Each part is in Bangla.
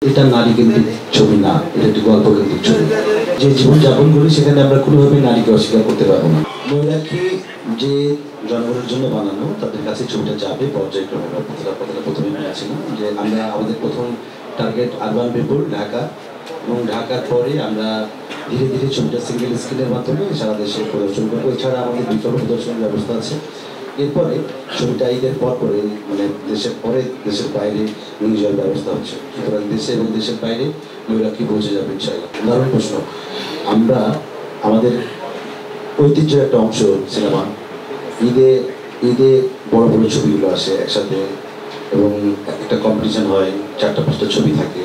এটা নারী কেন্দ্রিক ছবি না, এটা একটি গল্প কেন্দ্রিক ছবি। যে জীবন যাপন করি সেখানে আমরা কোনোভাবেই নারীকে অস্বীকার করতে পারবো না। মহিলাকে যে জন্মের জন্য বানানো তাদের কাছে ছবিটা যাবে পর্যায়ক্রমে। কথাটা প্রথমে বলেছিলাম যে আমরা আমাদের প্রথম টার্গেট আরবান পিপল ঢাকা, এবং ঢাকার পরে আমরা ধীরে ধীরে ছবিটা সিঙ্গেল স্ক্রিনের মাধ্যমে সারা দেশে প্রদর্শন করবো। এছাড়া আমাদের বিকল্প প্রদর্শনের ব্যবস্থা আছে। এরপরে ছবিটা ঈদের পর পরে মানে দেশের পরে দেশের বাইরে নিয়ে যাওয়ার ব্যবস্থা হচ্ছে। সুতরাং দেশে এবং দেশের বাইরে মহিলা কি পৌঁছে যাবে ইনশাআল্লাহ। দারুণ প্রশ্ন। আমরা আমাদের ঐতিহ্যের একটা অংশ সিনেমা, ঈদে বড় বড় ছবিগুলো আসে একসাথে এবং একটা কম্পিটিশন হয়, 4-5টা ছবি থাকে।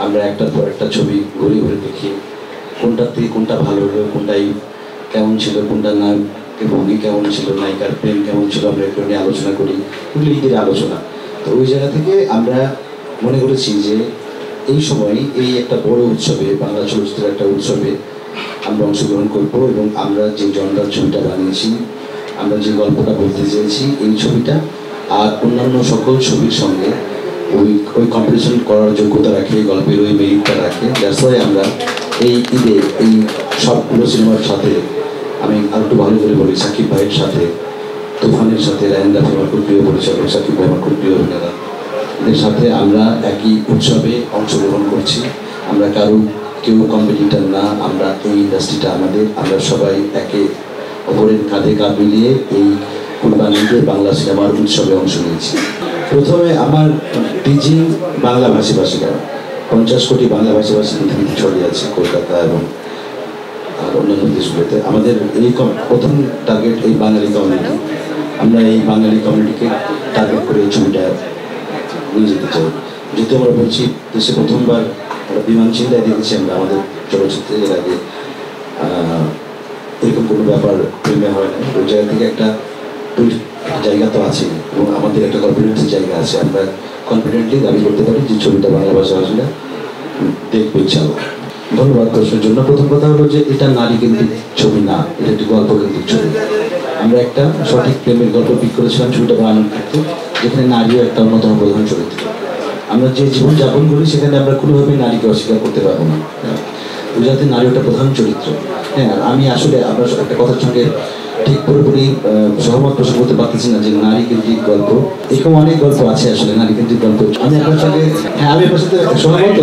আমরা একটার পর একটা ছবি ঘুরে ঘুরে দেখি কোনটার থেকে কোনটা ভালো হলো, কোনটাই কেমন ছিল, কোনটা নায়কের ভঙ্গি কেমন ছিল, নায়িকার প্রেম কেমন ছিল, আমরা একটু নিয়ে আলোচনা করি। এগুলো ঈদের আলোচনা। তো ওই জায়গা থেকে আমরা মনে করেছি যে এই সময় এই একটা বড় উৎসবে, বাংলা চলচ্চিত্রের একটা উৎসবে আমরা অংশগ্রহণ করবো এবং আমরা যে জনরার ছবিটা বানিয়েছি, আমরা যে গল্পটা বলতে চেয়েছি, এই ছবিটা আর অন্যান্য সকল ছবির সঙ্গে ওই কম্পিটিশন করার যোগ্যতা রাখে, গল্পের ওই মেরিটটা রাখে। দ্যাটস ওয়াই আমরা এই ঈদে এই সবগুলো সিনেমার সাথে, আমি আর একটু ভালো করে বলি, সাকিব ভাইয়ের সাথে, তুফানের সাথে, রায়ন রাফি আমার খুব প্রিয় পরিচালক, সাকিব ভাই আমার খুব প্রিয় অভিনেতা, এদের সাথে আমরা একই উৎসবে অংশগ্রহণ করছি। আমরা কেউ কম্পিটিটর না, আমরা এই ইন্ডাস্ট্রিটা আমাদের, আমরা সবাই একে অপরের কাঁধে কাঁধ মিলিয়ে এই কুরবানিতে বাংলা সিনেমার উৎসবে অংশ নিয়েছি। প্রথমে আমার টিচিং বাংলা ভাষীভাষীরা, 50 কোটি বাংলা ভাষীভাষী পৃথিবীতে ছড়িয়ে আছে কলকাতা এবং আর অন্যান্য দেশগুলোতে। আমাদের এই প্রথম টার্গেট এই বাঙালি কমিউনিটি। আমরা এই বাঙালি কমিউনিটিকে টার্গেট করে এই ছবিটা নিয়ে যেতে চাই। যেহেতু আমরা বলছি দেশে প্রথমবার বিমান চিন্তায় দেখেছি আমরা আমাদের চলচ্চিত্রে, এর আগে এরকম কোনো ব্যাপার প্রেমে হয় না। ওই জায়গা থেকে একটা জায়গা তো আছে এবং আমাদের একটা কনফিডেন্সের জায়গা আছে। আমরা কনফিডেন্টলি দাবি করতে পারি যে ছবিটা বাংলা ভাষাভাষীরা দেখবে ইনশাআল্লাহ। ধন্যবাদ প্রশ্নের জন্য। প্রথম কথা হলো যে এটা নারী কেন্দ্রিক ছবি না, এটা একটি গল্প কেন্দ্রিক ছবি। আমরা একটা সঠিক প্রেমের গল্প পিক করেছিলাম ছবিটা বানানোর ক্ষেত্রে, যেখানে নারীও একটা অন্যতম প্রধান চরিত্র। আমরা যে জীবন যাপন করি সেখানে আমরা কোনোভাবেই নারীকে অস্বীকার করতে পারবো না। ওই যাতে নারী একটা প্রধান চরিত্র। হ্যাঁ, আমি আসলে আপনার একটা কথার সঙ্গে ঠিক পুরোপুরি সহমত পোষণ করতে পারতেছি না যে নারী কেন্দ্রিক গল্প, এরকম অনেক গল্প আছে আসলে নারী কেন্দ্রিক গল্প। আমি আপনার সঙ্গে সহমত।